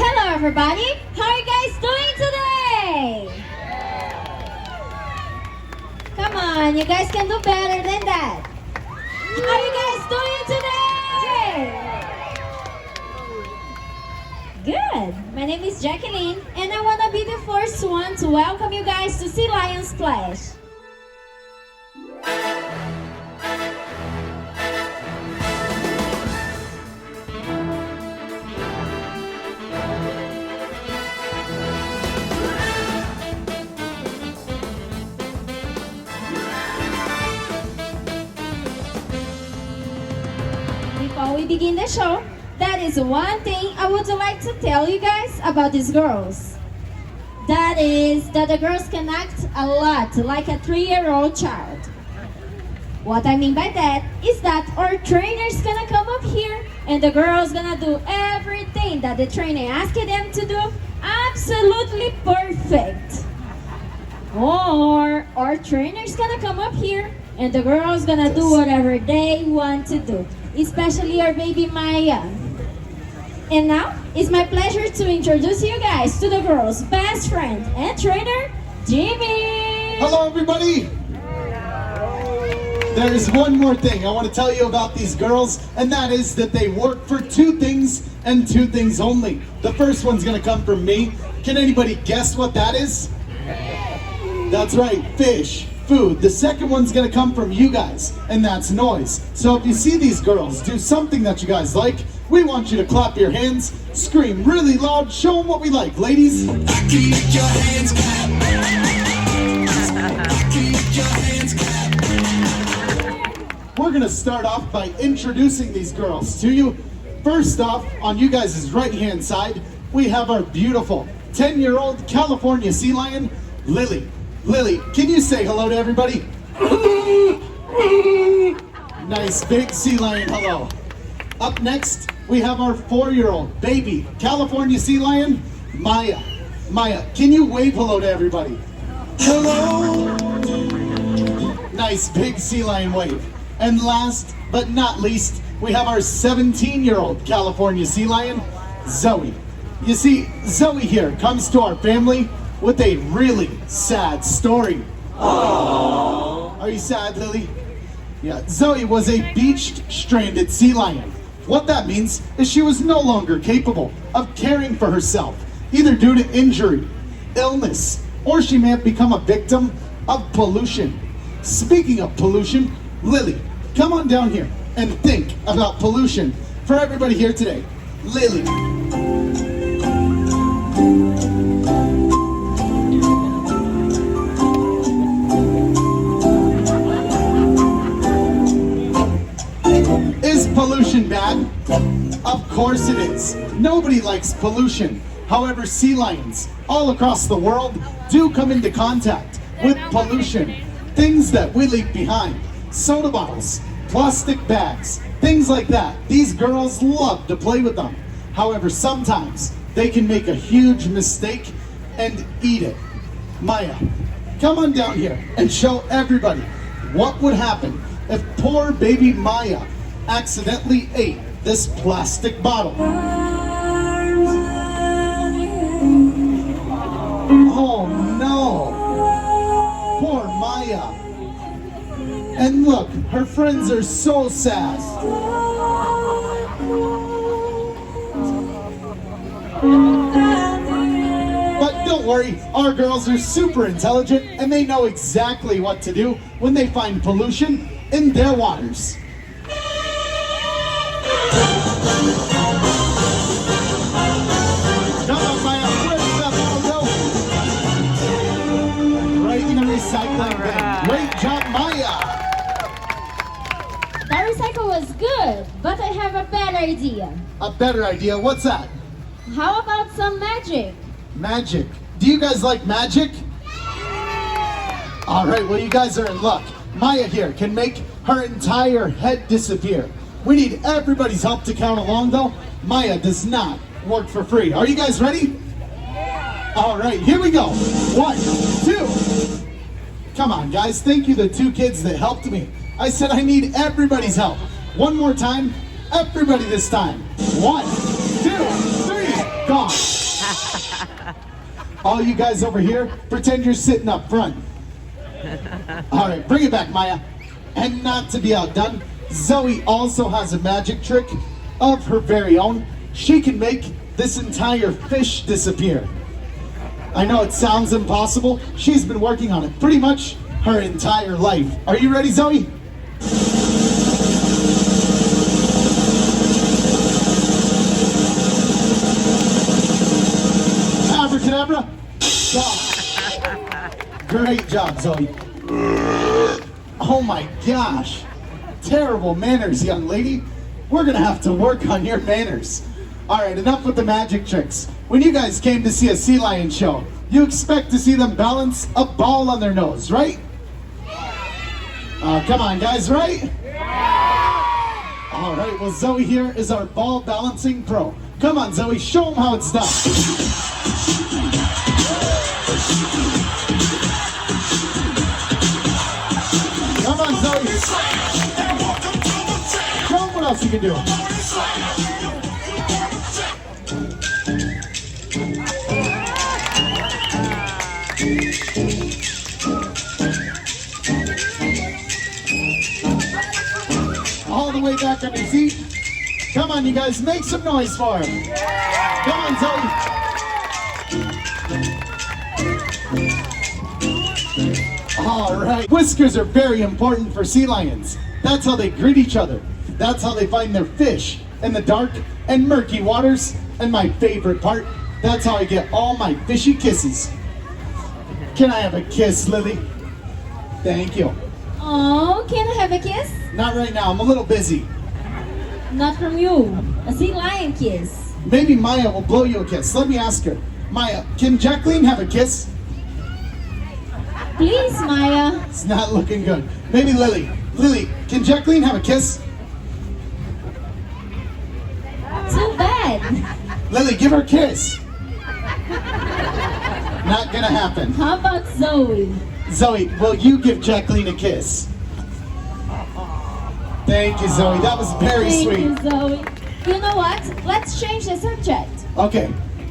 Hello everybody! How are you guys doing today? Come on, you guys can do better than that. How are you guys doing today? Good! My name is Jacqueline and I want to be the first one to welcome you guys to Sea Lions Splash. Before we begin the show, that is one thing I would like to tell you guys about these girls. That is that the girls can act a lot like a 3-year-old child. What I mean by that is that our trainer's gonna come up here and the girls gonna do everything that the trainer asked them to do absolutely perfect. Or our trainer's gonna come up here and the girls gonna do whatever they want to do, especially our baby Maya. And now, it's my pleasure to introduce you guys to the girls' best friend and trainer, Jimmy! Hello everybody! There is one more thing I want to tell you about these girls, and that is that they work for 2 things and 2 things only. The first one's going to come from me. Can anybody guess what that is? That's right, fish. Food. The second one's gonna come from you guys, and that's noise. So if you see these girls do something that you guys like, we want you to clap your hands, scream really loud, show them what we like. Ladies, keep your hands clap. Keep your hands clap. We're gonna start off by introducing these girls to you. First off, on you guys' right-hand side, we have our beautiful 10-year-old California sea lion, Lily. Lily, can you say hello to everybody? Nice big sea lion hello. Up next, we have our 4-year-old baby California sea lion, Maya. Maya, can you wave hello to everybody? Hello. Nice big sea lion wave. And last but not least, we have our 17-year-old California sea lion, Zoey. You see, Zoey here comes to our family with a really sad story. Aww. Are you sad, Lily? Yeah, Zoey was a beached, stranded sea lion. What that means is she was no longer capable of caring for herself, either due to injury, illness, or she may have become a victim of pollution. Speaking of pollution, Lily, come on down here and think about pollution for everybody here today. Lily. Is pollution bad? Of course it is. Nobody likes pollution. However, sea lions all across the world do come into contact with pollution. Things that we leave behind. Soda bottles, plastic bags, things like that. These girls love to play with them. However, sometimes they can make a huge mistake and eat it. Maya, come on down here and show everybody what would happen if poor baby Maya accidentally ate this plastic bottle. Oh no! Poor Maya. And look, her friends are so sad. But don't worry, our girls are super intelligent and they know exactly what to do when they find pollution in their waters. Come on, Maya, where did that bottle go? Right in the recycling bin. Great job, Maya. That recycle was good, but I have a better idea. A better idea? What's that? How about some magic? Magic. Do you guys like magic? All right, well, you guys are in luck. Maya here can make her entire head disappear. We need everybody's help to count along, though. Maya does not work for free. Are you guys ready? All right, here we go. 1, 2. Come on, guys. Thank you, the 2 kids that helped me. I said I need everybody's help. One more time. Everybody this time. 1, 2, 3. gone. All you guys over here, pretend you're sitting up front. All right, bring it back, Maya. And not to be outdone, Zoey also has a magic trick of her very own. She can make this entire fish disappear. I know it sounds impossible. She's been working on it pretty much her entire life. Are you ready, Zoey? Abracadabra. Great job, Zoey. Oh my gosh. Terrible manners, young lady. We're gonna have to work on your manners. All right, enough with the magic tricks. When you guys came to see a sea lion show, you expect to see them balance a ball on their nose, right? Come on, guys, right? All right, well, Zoey here is our ball balancing pro. Come on, Zoey, show them how it's done. Come on, Zoey. Show them what else you can do. All the way back on your seat. Come on, you guys, make some noise for him. Come on, Zoey. All right. Whiskers are very important for sea lions. That's how they greet each other. That's how they find their fish in the dark and murky waters. And my favorite part, that's how I get all my fishy kisses. Can I have a kiss, Lily? Thank you. Oh, can I have a kiss? Not right now, I'm a little busy. Not from you. A sea lion kiss. Maybe Maya will blow you a kiss. Let me ask her. Maya, can Jacqueline have a kiss? Please, Maya. It's not looking good. Maybe Lily. Lily, can Jacqueline have a kiss? Too bad. Lily, give her a kiss. Not gonna happen. How about Zoey? Zoey, will you give Jacqueline a kiss? Thank you, Zoey. That was very sweet. Thank you, Zoey. You know what? Let's change the subject. Okay.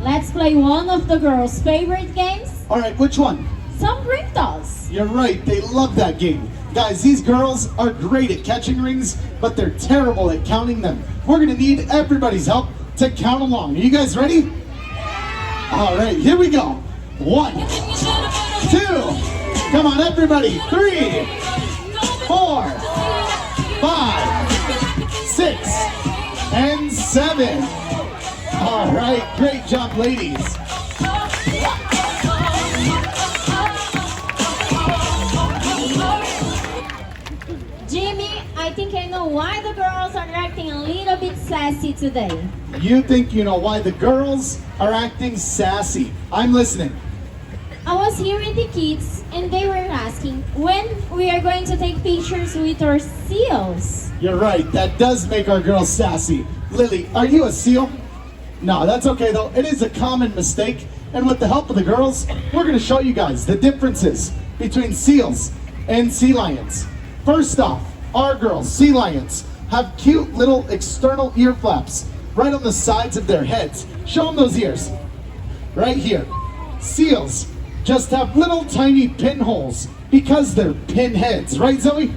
Let's play one of the girls' favorite games. All right, which one? Some ring toss. You're right, they love that game. Guys, these girls are great at catching rings, but they're terrible at counting them. We're gonna need everybody's help to count along. Are you guys ready? All right, here we go. 1, 2, come on everybody, 3, 4, 5, 6, and 7. All right, great job, ladies. Jimmy, I think I know why the girls are acting a little bit sassy today. You think you know why the girls are acting sassy? I'm listening. I was hearing the kids and they were asking when we are going to take pictures with our seals. You're right, that does make our girls sassy. Lily, are you a seal? No, that's okay though. It is a common mistake. And with the help of the girls, we're gonna show you guys the differences between seals and sea lions. First off, our girls, sea lions, have cute little external ear flaps right on the sides of their heads. Show them those ears. Right here. Seals just have little tiny pinholes because they're pinheads. Right, Zoey?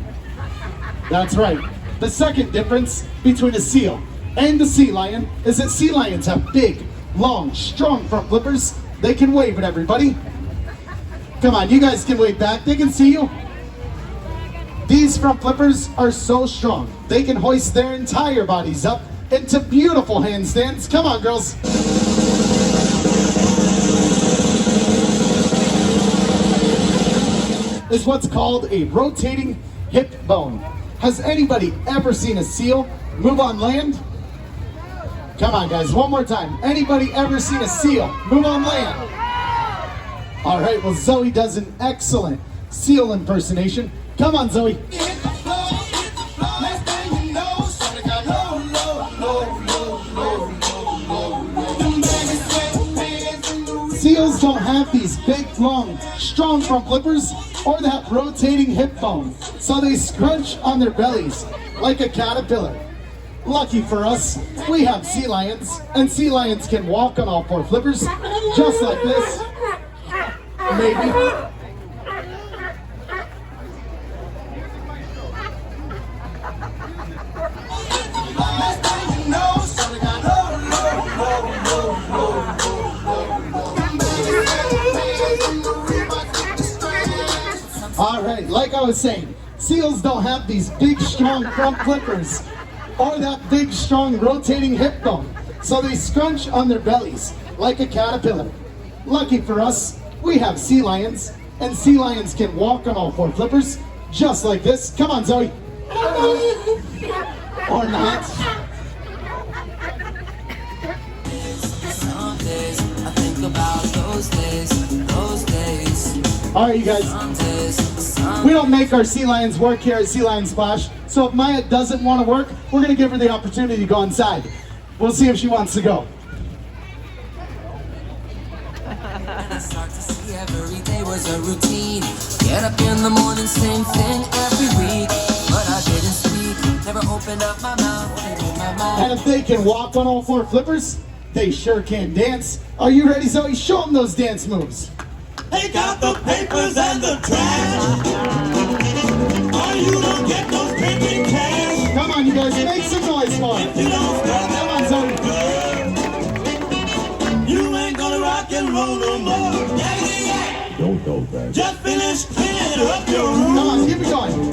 That's right. The second difference between a seal and a sea lion is that sea lions have big, long, strong front flippers. They can wave at everybody. Come on, you guys can wave back. They can see you. These front flippers are so strong, they can hoist their entire bodies up into beautiful handstands. Come on, girls. Is what's called a rotating hip bone. Has anybody ever seen a seal move on land? Come on, guys, one more time. Anybody ever seen a seal move on land? All right, well, Zoey does an excellent seal impersonation. Come on, Zoey. Seals don't have these big, long, strong front flippers or that rotating hip bone, so they scrunch on their bellies like a caterpillar. Lucky for us, we have sea lions, and sea lions can walk on all four flippers, just like this. Maybe. All right, like I was saying, seals don't have these big, strong front flippers or that big, strong rotating hip bone, so they scrunch on their bellies like a caterpillar. Lucky for us, we have sea lions, and sea lions can walk on all four flippers, just like this. Come on, Zoey. Or not. Some days I think about those days. All right, you guys. We don't make our sea lions work here at Sea Lion Splash, so if Maya doesn't want to work, we're going to give her the opportunity to go inside. We'll see if she wants to go. Start to see every day was a routine. Get up in the morning, same thing every week. But I didn't speak, never opened up my mouth. And if they can walk on all four flippers, they sure can dance. Are you ready, Zoey? Show them those dance moves. Take out the papers and the trash. Or you don't get those printing cash. Come on, you guys, make some noise for it. If you don't stop Come on, Zoey. good, you ain't gonna rock and roll no more. Yeah, yeah, yeah. Don't go back. Just finish cleaning up your room. Come on, keep it going.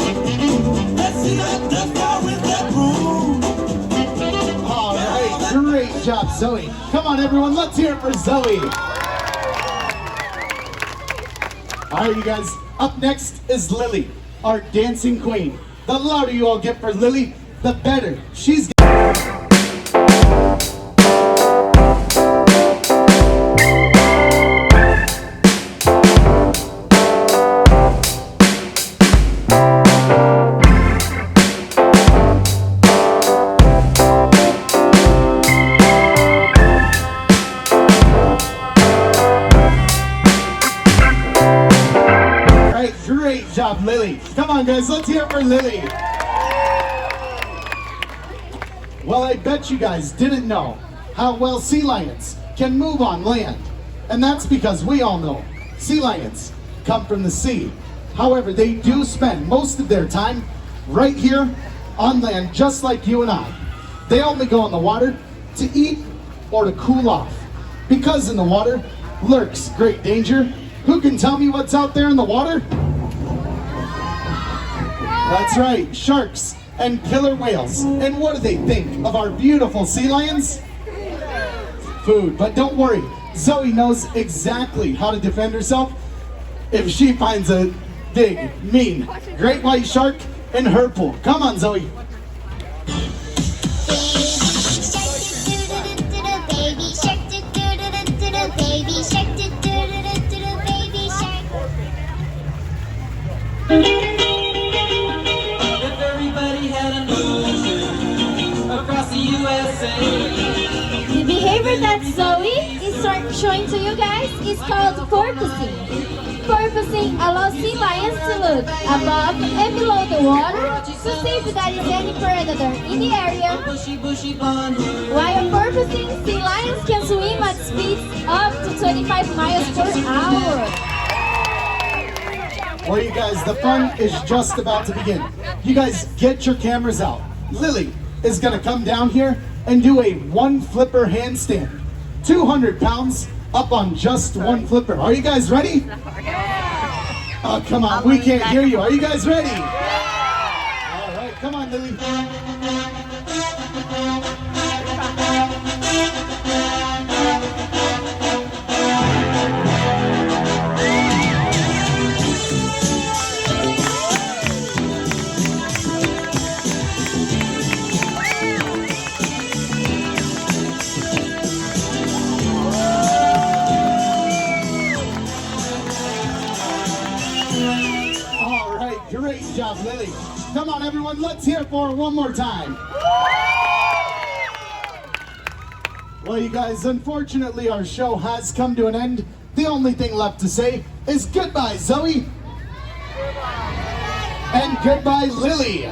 Let's see that dust out with that broom. All right, great job, Zoey. Come on, everyone, let's hear it for Zoey. All right, you guys, up next is Lily, our dancing queen. The louder you all get for Lily, the better. She's great job, Lily. Come on, guys, let's hear it for Lily. Well, I bet you guys didn't know how well sea lions can move on land. And that's because we all know sea lions come from the sea. However, they do spend most of their time right here on land, just like you and I. They only go in the water to eat or to cool off, because in the water lurks great danger. Who can tell me what's out there in the water? That's right, sharks and killer whales. And what do they think of our beautiful sea lions? Food. But don't worry, Zoey knows exactly how to defend herself if she finds a big, mean, great white shark in her pool. Come on, Zoey. If everybody had an ocean across the USA. The behavior that Zoey is showing to you guys is called porpoising. Porpoising allows sea lions to look above and below the water to see if there is any predator in the area. Bushy blonde hair. While porpoising, sea lions can swim at speeds up to 25 miles per hour. Well, you guys, the fun is just about to begin. You guys, get your cameras out. Lily is gonna come down here and do a one flipper handstand. 200 pounds up on just one flipper. Are you guys ready? Oh, come on, we can't hear you. Are you guys ready? All right, come on, Lily. Great job, Lily. Come on, everyone, let's hear it for her one more time. Well, you guys, unfortunately, our show has come to an end. The only thing left to say is goodbye, Zoey. And goodbye, Lily.